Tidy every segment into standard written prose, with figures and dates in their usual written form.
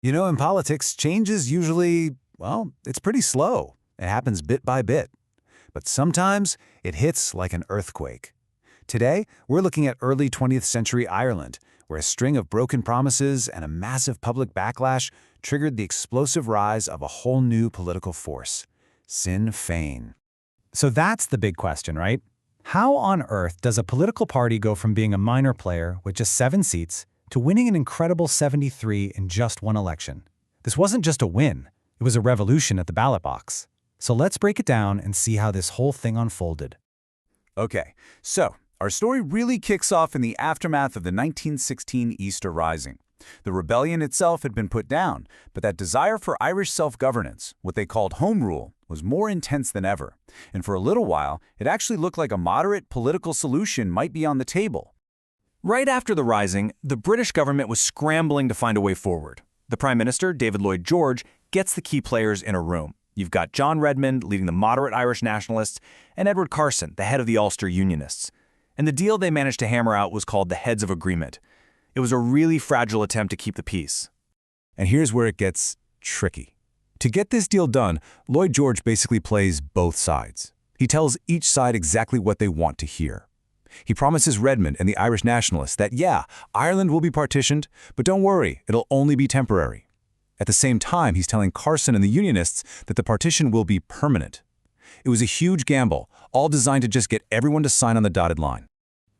You know, in politics, change is usually, well, it's pretty slow. It happens bit by bit. But sometimes it hits like an earthquake. Today, we're looking at early 20th century Ireland, where a string of broken promises and a massive public backlash triggered the explosive rise of a whole new political force, Sinn Fein. So that's the big question, right? How on earth does a political party go from being a minor player with just 7 seats to winning an incredible 73 in just one election? This wasn't just a win, it was a revolution at the ballot box. So let's break it down and see how this whole thing unfolded. Okay, so our story really kicks off in the aftermath of the 1916 Easter Rising. The rebellion itself had been put down, but that desire for Irish self-governance, what they called home rule, was more intense than ever. And for a little while, it actually looked like a moderate political solution might be on the table. Right after the Rising, the British government was scrambling to find a way forward. The Prime Minister, David Lloyd George, gets the key players in a room. You've got John Redmond leading the moderate Irish nationalists, and Edward Carson, the head of the Ulster Unionists. And the deal they managed to hammer out was called the Heads of Agreement. It was a really fragile attempt to keep the peace. And here's where it gets tricky. To get this deal done, Lloyd George basically plays both sides. He tells each side exactly what they want to hear. He promises Redmond and the Irish nationalists that, yeah, Ireland will be partitioned, but don't worry, it'll only be temporary. At the same time, he's telling Carson and the Unionists that the partition will be permanent. It was a huge gamble, all designed to just get everyone to sign on the dotted line.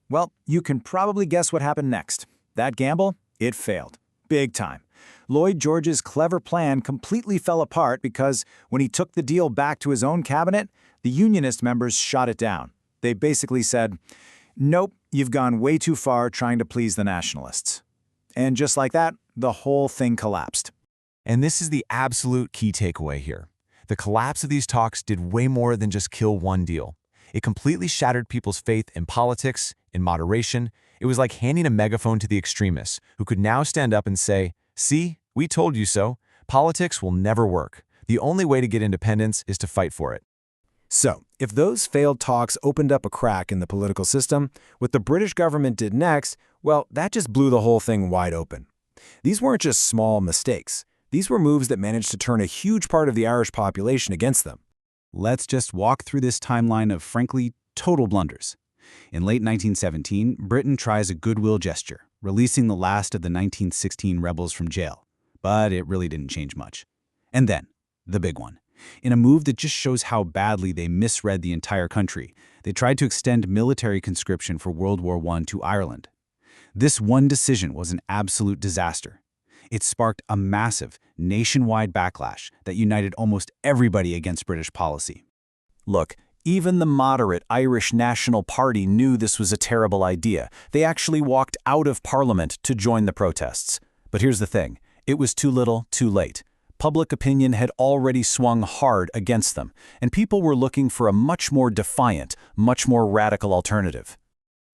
Well, you can probably guess what happened next. That gamble, it failed. Big time. Lloyd George's clever plan completely fell apart because when he took the deal back to his own cabinet, the Unionist members shot it down. They basically said, "Nope, you've gone way too far trying to please the nationalists." And just like that, the whole thing collapsed. And this is the absolute key takeaway here. The collapse of these talks did way more than just kill one deal. It completely shattered people's faith in politics, in moderation. It was like handing a megaphone to the extremists, who could now stand up and say, "See, we told you so. Politics will never work. The only way to get independence is to fight for it." So, if those failed talks opened up a crack in the political system, what the British government did next, well, that just blew the whole thing wide open. These weren't just small mistakes. These were moves that managed to turn a huge part of the Irish population against them. Let's just walk through this timeline of, frankly, total blunders. In late 1917, Britain tries a goodwill gesture, releasing the last of the 1916 rebels from jail. But it really didn't change much. And then, the big one. In a move that just shows how badly they misread the entire country, they tried to extend military conscription for World War I to Ireland. This one decision was an absolute disaster. It sparked a massive, nationwide backlash that united almost everybody against British policy. Look, even the moderate Irish National Party knew this was a terrible idea. They actually walked out of Parliament to join the protests. But here's the thing. It was too little, too late. Public opinion had already swung hard against them, and people were looking for a much more defiant, much more radical alternative.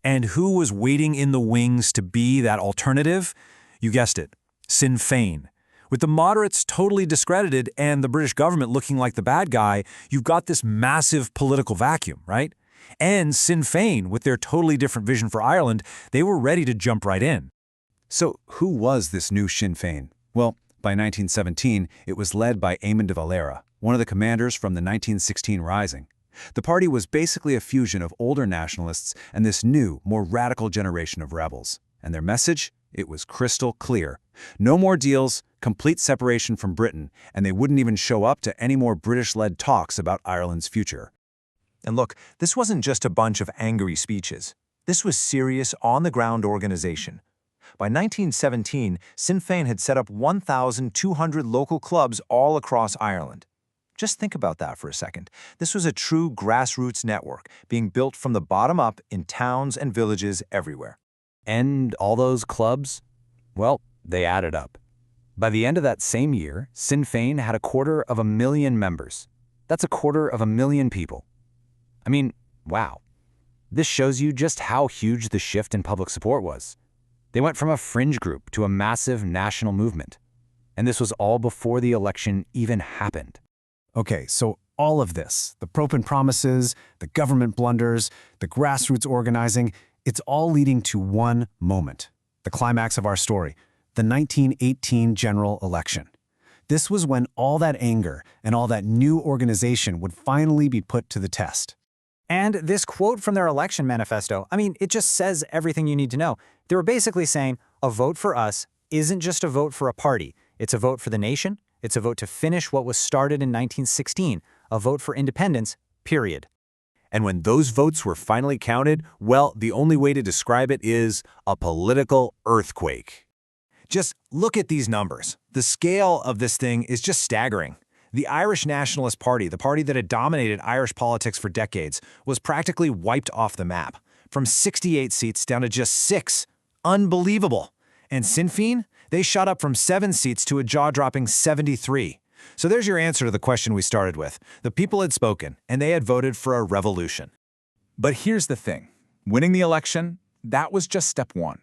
And who was waiting in the wings to be that alternative? You guessed it, Sinn Fein. With the moderates totally discredited and the British government looking like the bad guy, you've got this massive political vacuum, right? And Sinn Fein, with their totally different vision for Ireland, they were ready to jump right in. So who was this new Sinn Fein? Well, by 1917, it was led by Eamon de Valera, one of the commanders from the 1916 Rising. The party was basically a fusion of older nationalists and this new, more radical generation of rebels. And their message? It was crystal clear. No more deals, complete separation from Britain, and they wouldn't even show up to any more British-led talks about Ireland's future. And look, this wasn't just a bunch of angry speeches. This was serious, on-the-ground organization. By 1917, Sinn Fein had set up 1,200 local clubs all across Ireland. Just think about that for a second. This was a true grassroots network being built from the bottom up in towns and villages everywhere. And all those clubs? Well, they added up. By the end of that same year, Sinn Fein had 250,000 members. That's 250,000 people. I mean, wow. This shows you just how huge the shift in public support was. They went from a fringe group to a massive national movement. And this was all before the election even happened. Okay, so all of this, the broken promises, the government blunders, the grassroots organizing, it's all leading to one moment, the climax of our story, the 1918 general election. This was when all that anger and all that new organization would finally be put to the test. And this quote from their election manifesto, it just says everything you need to know. They were basically saying, a vote for us isn't just a vote for a party. It's a vote for the nation. It's a vote to finish what was started in 1916, a vote for independence, period. And when those votes were finally counted, well, the only way to describe it is a political earthquake. Just look at these numbers. The scale of this thing is just staggering. The Irish Nationalist Party, the party that had dominated Irish politics for decades, was practically wiped off the map. From 68 seats down to just 6. Unbelievable. And Sinn Fein? They shot up from 7 seats to a jaw-dropping 73. So there's your answer to the question we started with. The people had spoken, and they had voted for a revolution. But here's the thing. Winning the election, that was just step one.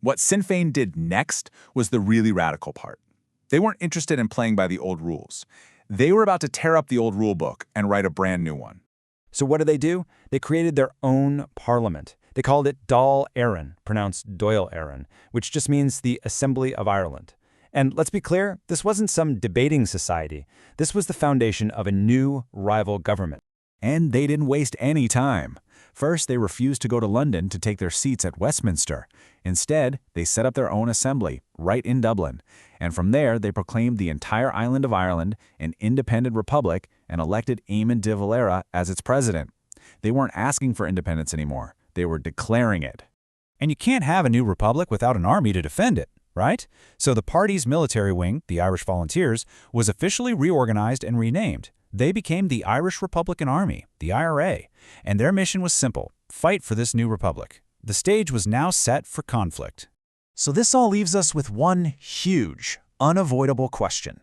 What Sinn Fein did next was the really radical part. They weren't interested in playing by the old rules. They were about to tear up the old rule book and write a brand new one. So what did they do? They created their own parliament. They called it Dáil Éireann, pronounced Doyle Éireann, which just means the Assembly of Ireland. And let's be clear, this wasn't some debating society. This was the foundation of a new rival government. And they didn't waste any time. First, they refused to go to London to take their seats at Westminster. Instead, they set up their own assembly right in Dublin. And from there, they proclaimed the entire island of Ireland an independent republic and elected Eamon de Valera as its president. They weren't asking for independence anymore. They were declaring it. And you can't have a new republic without an army to defend it, right? So the party's military wing, the Irish Volunteers, was officially reorganized and renamed. They became the Irish Republican Army, the IRA, and their mission was simple: fight for this new republic. The stage was now set for conflict. So this all leaves us with one huge, unavoidable question.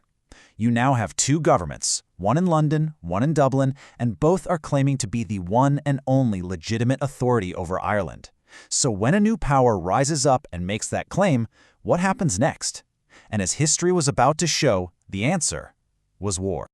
You now have 2 governments, one in London, one in Dublin, and both are claiming to be the one and only legitimate authority over Ireland. So when a new power rises up and makes that claim, what happens next? And as history was about to show, the answer was war.